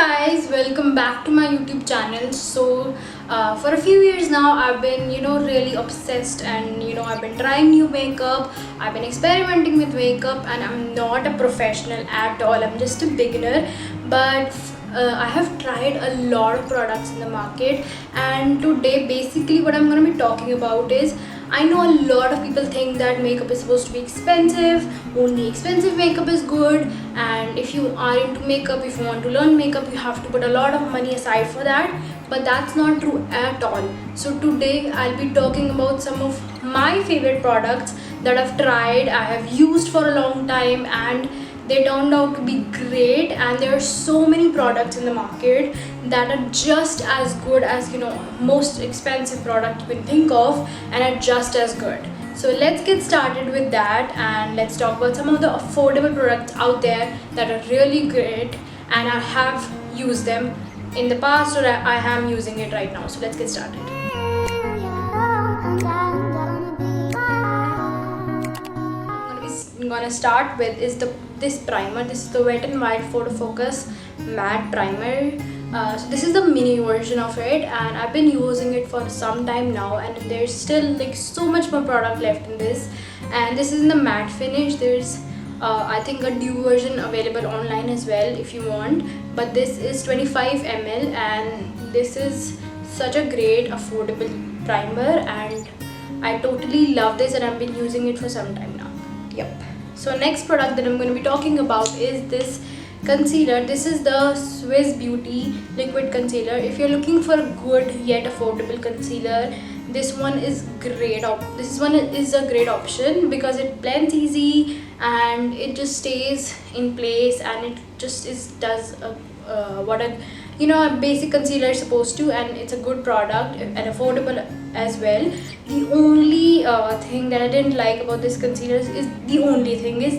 Guys, welcome back to my YouTube channel. For a few years now I've been really obsessed, and I've been trying new makeup. I've been experimenting with makeup, and I'm not a professional at all. I'm just a beginner, but I have tried a lot of products in the market, and today basically what I'm going to be talking about is, I know a lot of people think that makeup is supposed to be expensive, only expensive makeup is good, and if you are into makeup, if you want to learn makeup, you have to put a lot of money aside for that. But that's not true at all. So today I'll be talking about some of my favorite products that I've tried, I have used for a long time, and they turned out to be great. And there are so many products in the market that are just as good as most expensive product you can think of, and are just as good. So let's get started with that, and let's talk about some of the affordable products out there that are really great, and I have used them in the past, or I am using it right now. So let's get started. I'm gonna start with is this primer. This is the Wet n Wild Photo Focus Matte Primer. So this is the mini version of it, and I've been using it for some time now, and there's still like so much more product left in this. And this is in the matte finish. There's I think a dew version available online as well if you want, but this is 25 ml, and this is such a great affordable primer, and I totally love this, and I've been using it for some time now. Yep. So next product that I'm going to be talking about is this concealer. This is the Swiss Beauty liquid concealer. If you're looking for a good yet affordable concealer, this one is great. This one is a great option because it blends easy, and it just stays in place, and it just does what a basic concealer is supposed to, and it's a good product and affordable as well. The only thing that I didn't like about this concealer is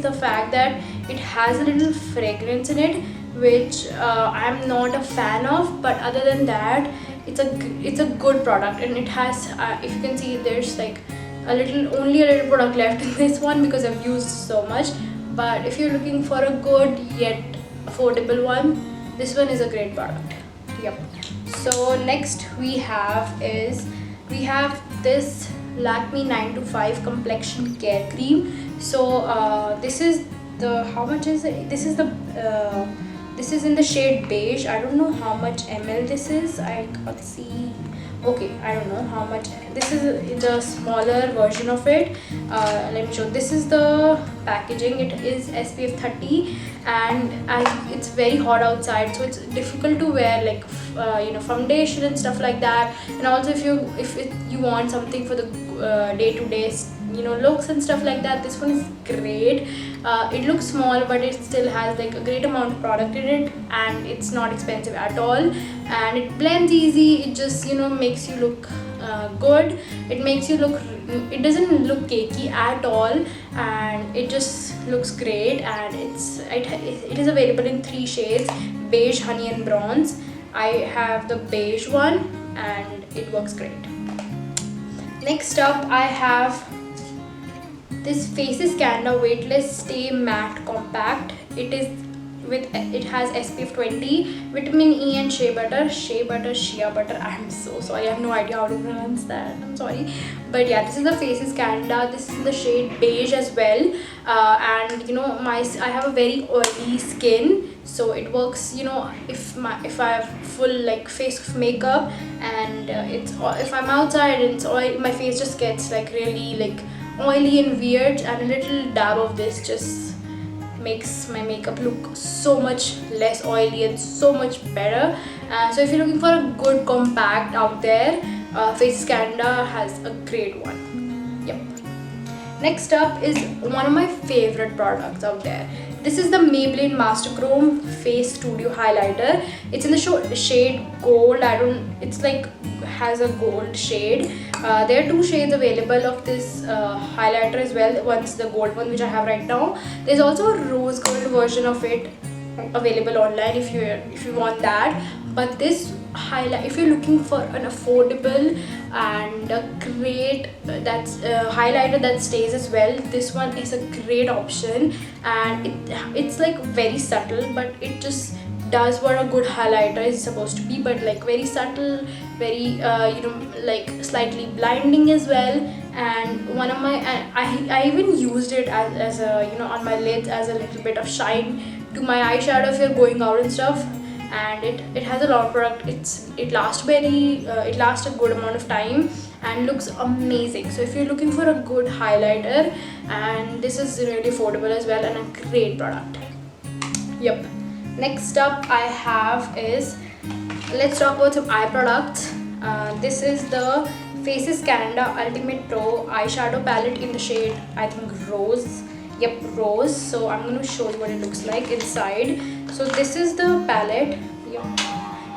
the fact that it has a little fragrance in it, which I'm not a fan of. But other than that, it's a good product, and it has if you can see, there's like only a little product left in this one because I've used so much. But if you're looking for a good yet affordable one, this one is a great product. Yep. So next we have this Lakme 9 to 5 complexion care cream. So this is the, how much is it? This is in the shade beige. I don't know how much ml this is. I can't see. Okay, I don't know how much. This is the smaller version of it. Let me show. This is the packaging. It is SPF 30, and as it's very hot outside, so it's difficult to wear like foundation and stuff like that. And also if you want something for the day-to-day looks and stuff like that, this one is great. It looks small, but it still has like a great amount of product in it, and it's not expensive at all, and it blends easy. It just makes you look good. It doesn't look cakey at all, and it just looks great. And it is available in 3 shades: beige, honey, and bronze. I have the beige one, and it works great. Next up, I have this Faces Canada Weightless Stay Matte Compact. It has SPF 20, vitamin E, and shea butter. Shea butter. I'm so sorry. I have no idea how to pronounce that. I'm sorry. But yeah, this is the Faces Canada. This is the shade beige as well. And I have a very oily skin, so it works. If I have full like face of makeup, and if I'm outside and it's oil, my face just gets like really like oily and weird, and a little dab of this just makes my makeup look so much less oily and so much better. So if you're looking for a good compact out there, Faces Canada has a great one. Yep. Next up is one of my favorite products out there. This is the Maybelline Master Chrome Face Studio Highlighter. It's in the shade gold. It's like has a gold shade. There are 2 shades available of this highlighter as well. One's the gold one, which I have right now. There's also a rose gold version of it available online if you want that. But this highlight, if you're looking for an affordable and a great highlighter that stays as well, this one is a great option. And it's like very subtle, but it just does what a good highlighter is supposed to be, but like very subtle, very like slightly blinding as well. And one of my, and I even used it as a on my lids as a little bit of shine to my eyeshadow if you're going out and stuff. And it has a lot of product. It lasts it lasts a good amount of time and looks amazing. So if you're looking for a good highlighter, and this is really affordable as well and a great product. Yep. Next up I have is, let's talk about some eye products. This is the Faces Canada Ultimate Pro eyeshadow palette in the shade, I think, Rose. Yep, Rose. So I'm going to show you what it looks like inside. So this is the palette. Yeah,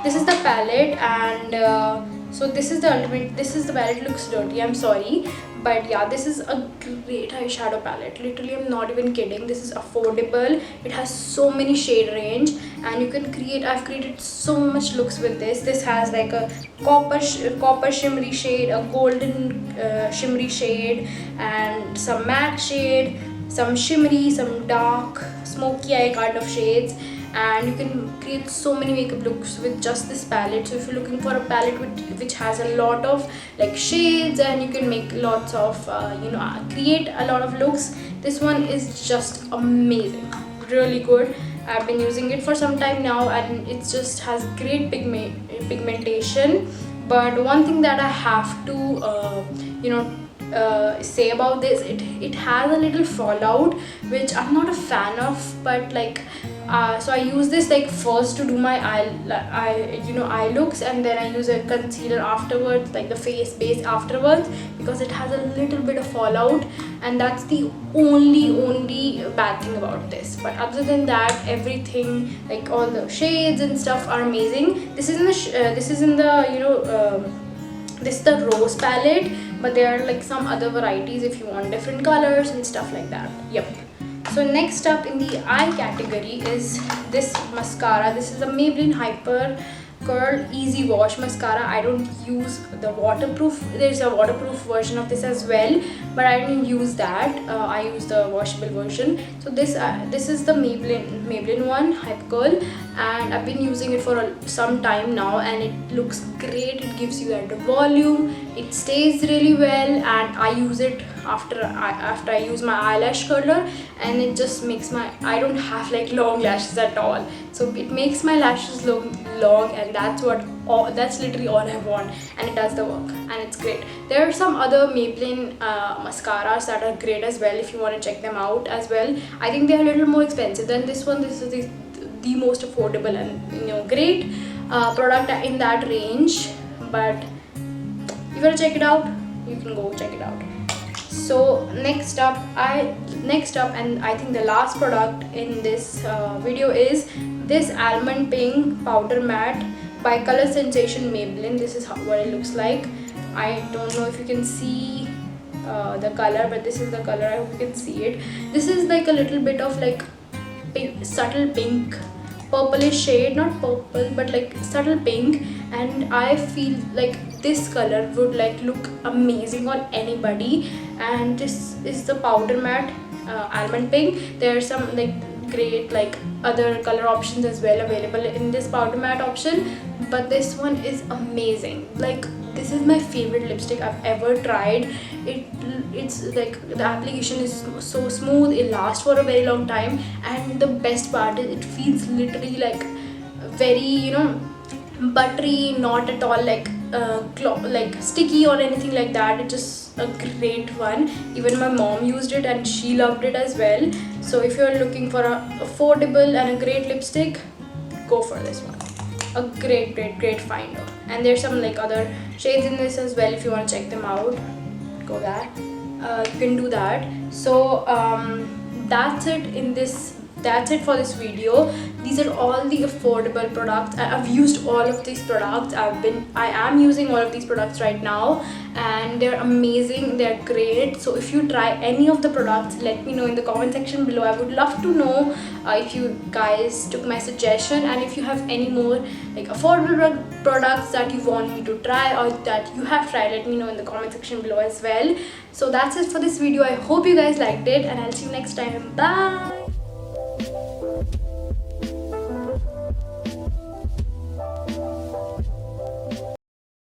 this is the palette, and so this is the ultimate, this is the palette. Looks dirty, I'm sorry, but yeah, this is a great eyeshadow palette. Literally, I'm not even kidding. This is affordable. It has so many shade range, and you can create, I've created so much looks with this. This has like a copper shimmery shade, a golden shimmery shade, and some matte shade, some shimmery, some dark smoky eye kind of shades. And you can create so many makeup looks with just this palette. So if you're looking for a palette which has a lot of like shades, and you can make lots of create a lot of looks, this one is just amazing, really good. I've been using it for some time now, and it just has great pigmentation. But one thing that I have to say about this, it has a little fallout, which I'm not a fan of. But like so I use this like first to do my eye looks, and then I use a concealer afterwards, like the face base afterwards, because it has a little bit of fallout, and that's the only bad thing about this. But other than that, everything, like all the shades and stuff, are amazing. This is in the this is the Rose palette, but there are like some other varieties if you want different colors and stuff like that. Yep. So next up in the eye category is this mascara. This is a Maybelline Hyper Curl Easy Wash Mascara. I don't use the waterproof. There's a waterproof version of this as well, but I didn't use that. I use the washable version. So this is the Maybelline one, Hyper Curl, and I've been using it for some time now, and it looks great. It gives you that volume. It stays really well, and I use it after I use my eyelash curler, and it just makes I don't have like long lashes at all, so it makes my lashes look long, and that's literally all I want, and it does the work, and it's great. There are some other Maybelline mascaras that are great as well if you want to check them out as well. I think they're a little more expensive than this one. This is the most affordable and great product in that range. But if you want to check it out, you can go check it out. So next up, and I think the last product in this video is this Almond Pink Powder Matte by Color Sensation Maybelline. This is what it looks like. I don't know if you can see the color, but this is the color. I hope you can see it. This is like a little bit of like pink, subtle pink, purplish shade, not purple but like subtle pink, and I feel like this color would like look amazing on anybody. And this is the powder matte Almond Pink. There are some like great like other color options as well available in this powder matte option, but this one is amazing. Like, this is my favorite lipstick I've ever tried. It's like the application is so smooth, it lasts for a very long time, and the best part is it feels literally like very buttery, not at all like sticky or anything like that. It's just a great one. Even my mom used it and she loved it as well. So if you're looking for a affordable and a great lipstick, go for this one. A great finder. And there's some like other shades in this as well. If you want to check them out, go that you can do that. So that's it for this video. These are all the affordable products. I've used all of these products. I am using all of these products right now, and they're amazing, they're great. So if you try any of the products, let me know in the comment section below. I would love to know if you guys took my suggestion, and if you have any more like affordable products that you want me to try or that you have tried, let me know in the comment section below as well. So that's it for this video. I hope you guys liked it, and I'll see you next time. Bye.